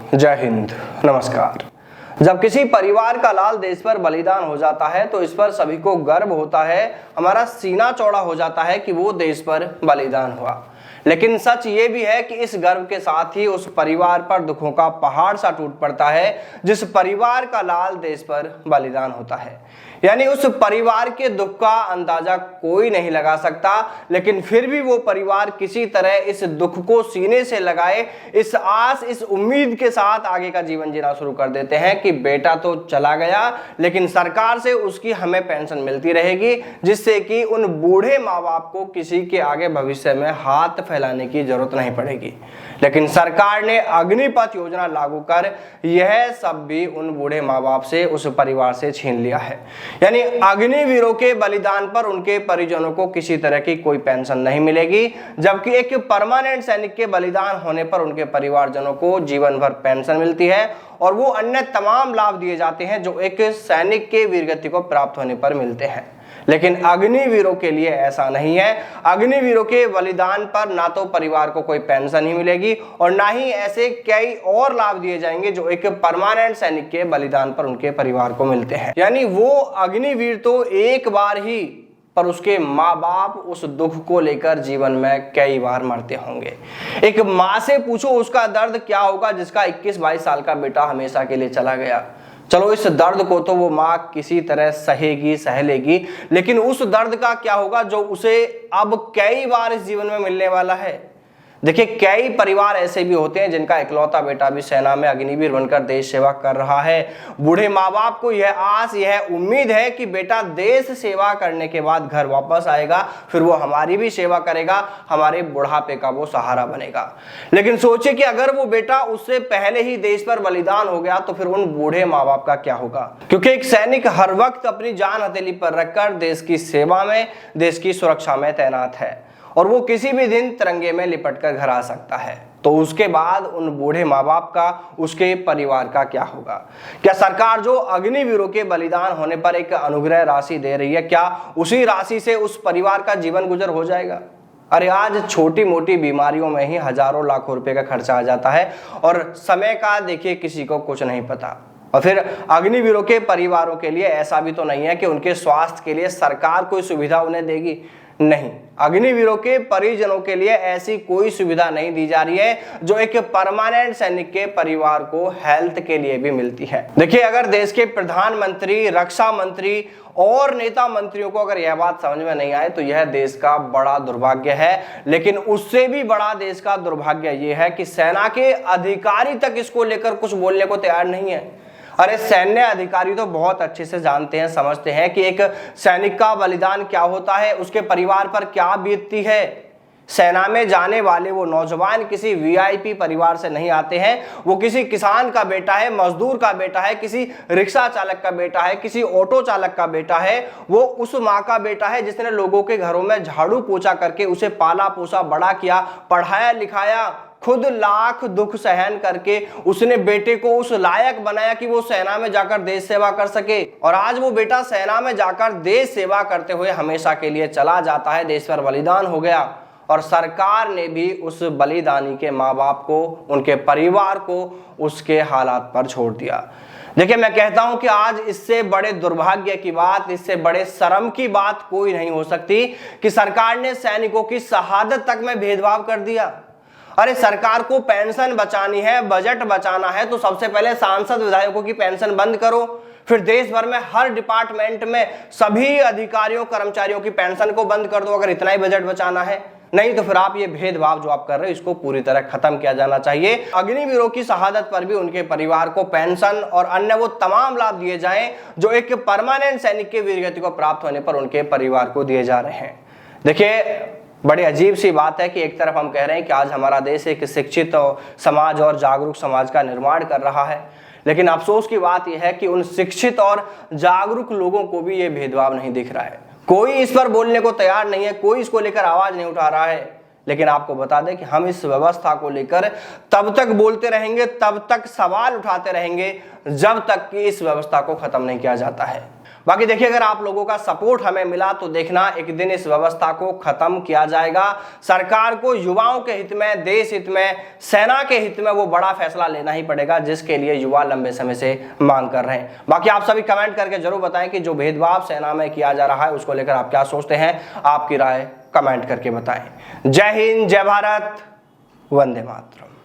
जय हिंद, नमस्कार। जब किसी परिवार का लाल देश पर बलिदान हो जाता है तो इस पर सभी को गर्व होता है, हमारा सीना चौड़ा हो जाता है कि वो देश पर बलिदान हुआ। लेकिन सच ये भी है कि इस गर्व के साथ ही उस परिवार पर दुखों का पहाड़ सा टूट पड़ता है जिस परिवार का लाल देश पर बलिदान होता है। यानी उस परिवार के दुख का अंदाजा कोई नहीं लगा सकता, लेकिन फिर भी वो परिवार किसी तरह इस दुख को सीने से लगाए, इस आस, इस उम्मीद के साथ आगे का जीवन जीना शुरू कर देते हैं कि बेटा तो चला गया लेकिन सरकार से उसकी हमें पेंशन मिलती रहेगी, जिससे कि उन बूढ़े माँ बाप को किसी के आगे भविष्य में हाथ फैलाने की जरूरत नहीं पड़ेगी। लेकिन सरकार ने अग्निपथ योजना लागू कर यह सब भी उन बूढ़े माँ बाप से, उस परिवार से छीन लिया है। यानी अग्निवीरों के बलिदान पर उनके परिजनों को किसी तरह की कोई पेंशन नहीं मिलेगी, जबकि एक परमानेंट सैनिक के बलिदान होने पर उनके परिवारजनों को जीवन भर पेंशन मिलती है और वो अन्य तमाम लाभ दिए जाते हैं जो एक सैनिक के वीरगति को प्राप्त होने पर मिलते हैं। लेकिन अग्निवीरों के लिए ऐसा नहीं है। अग्निवीरों के बलिदान पर ना तो परिवार को कोई पेंशन ही मिलेगी और ना ही ऐसे कई और लाभ दिए जाएंगे जो एक परमानेंट सैनिक के बलिदान पर उनके परिवार को मिलते हैं। यानी वो अग्निवीर तो एक बार ही, पर उसके माँ बाप उस दुख को लेकर जीवन में कई बार मरते होंगे। एक माँ से पूछो उसका दर्द क्या होगा जिसका 21-22 साल का बेटा हमेशा के लिए चला गया। चलो इस दर्द को तो वो माँ किसी तरह सहेगी, सह लेगी, लेकिन उस दर्द का क्या होगा जो उसे अब कई बार इस जीवन में मिलने वाला है। देखिए, कई परिवार ऐसे भी होते हैं जिनका इकलौता बेटा भी सेना में अग्निवीर बनकर देश सेवा कर रहा है। बूढ़े माँ बाप को यह आस, यह उम्मीद है कि बेटा देश सेवा करने के बाद घर वापस आएगा, फिर वो हमारी भी सेवा करेगा, हमारे बुढ़ापे का वो सहारा बनेगा। लेकिन सोचिए कि अगर वो बेटा उससे पहले ही देश पर बलिदान हो गया तो फिर उन बूढ़े माँ बाप का क्या होगा। क्योंकि एक सैनिक हर वक्त अपनी जान हथेली पर रखकर देश की सेवा में, देश की सुरक्षा में तैनात है और वो किसी भी दिन तिरंगे में लिपट कर घर आ सकता है। तो उसके बाद उन बूढ़े माँ बाप का, उसके परिवार का क्या होगा। क्या सरकार जो अग्निवीरों के बलिदान होने पर एक अनुग्रह राशि दे रही है, क्या उसी राशि से उस परिवार का जीवन गुजर हो जाएगा? अरे आज छोटी मोटी बीमारियों में ही हजारों लाखों रुपए का खर्चा आ जाता है और समय का देखिए किसी को कुछ नहीं पता। और फिर अग्निवीरों के परिवारों के लिए ऐसा भी तो नहीं है कि उनके स्वास्थ्य के लिए सरकार कोई सुविधा उन्हें देगी। नहीं, अग्निवीरों के परिजनों के लिए ऐसी कोई सुविधा नहीं दी जा रही है जो एक परमानेंट सैनिक के परिवार को हेल्थ के लिए भी मिलती है। देखिए, अगर देश के प्रधानमंत्री, रक्षा मंत्री और नेता मंत्रियों को अगर यह बात समझ में नहीं आए तो यह देश का बड़ा दुर्भाग्य है। लेकिन उससे भी बड़ा देश का दुर्भाग्य यह है कि सेना के अधिकारी तक इसको लेकर कुछ बोलने को तैयार नहीं है। अरे सैन्य अधिकारी तो बहुत अच्छे से जानते हैं, समझते हैं कि एक सैनिक का बलिदान क्या होता है, उसके परिवार पर क्या बीतती है। सेना में जाने वाले वो नौजवान किसी वीआईपी परिवार से नहीं आते हैं, वो किसी किसान का बेटा है, मजदूर का बेटा है, किसी रिक्शा चालक का बेटा है, किसी ऑटो चालक का बेटा है, वो उस माँ का बेटा है जिसने लोगों के घरों में झाड़ू पोछा करके उसे पाला पोसा बड़ा किया, पढ़ाया लिखाया, खुद लाख दुख सहन करके उसने बेटे को उस लायक बनाया कि वो सेना में जाकर देश सेवा कर सके। और आज वो बेटा सेना में जाकर देश सेवा करते हुए हमेशा के लिए चला जाता है, देश पर बलिदान हो गया और सरकार ने भी उस बलिदानी के माँ बाप को, उनके परिवार को उसके हालात पर छोड़ दिया। देखिए, मैं कहता हूं कि आज इससे बड़े दुर्भाग्य की बात, इससे बड़े शर्म की बात कोई नहीं हो सकती कि सरकार ने सैनिकों की शहादत तक में भेदभाव कर दिया। अरे सरकार को पेंशन बचानी है, बजट बचाना है तो सबसे पहले सांसद विधायकों की पेंशन बंद करो, फिर देश भर में हर डिपार्टमेंट में सभी अधिकारियों कर्मचारियों की पेंशन को बंद कर दो अगर इतना ही बजट बचाना है। नहीं तो फिर आप ये भेदभाव जो आप कर रहे हो इसको पूरी तरह खत्म किया जाना चाहिए। अग्निवीरों की शहादत पर भी उनके परिवार को पेंशन और अन्य वो तमाम लाभ दिए जाएं जो एक परमानेंट सैनिक के वीरगति को प्राप्त होने पर उनके परिवार को दिए जा रहे हैं। देखिए, बड़ी अजीब सी बात है कि एक तरफ हम कह रहे हैं कि आज हमारा देश एक शिक्षित समाज और जागरूक समाज का निर्माण कर रहा है, लेकिन अफसोस की बात यह है कि उन शिक्षित और जागरूक लोगों को भी ये भेदभाव नहीं दिख रहा है। कोई इस पर बोलने को तैयार नहीं है, कोई इसको लेकर आवाज नहीं उठा रहा है। लेकिन आपको बता दें कि हम इस व्यवस्था को लेकर तब तक बोलते रहेंगे, तब तक सवाल उठाते रहेंगे जब तक कि इस व्यवस्था को खत्म नहीं किया जाता है। बाकी देखिए, अगर आप लोगों का सपोर्ट हमें मिला तो देखना एक दिन इस व्यवस्था को खत्म किया जाएगा। सरकार को युवाओं के हित में, देश हित में, सेना के हित में वो बड़ा फैसला लेना ही पड़ेगा जिसके लिए युवा लंबे समय से मांग कर रहे हैं। बाकी आप सभी कमेंट करके जरूर बताएं कि जो भेदभाव सेना में किया जा रहा है उसको लेकर आप क्या सोचते हैं, आपकी राय कमेंट करके बताएं। जय हिंद, जय भारत, वंदे मातरम।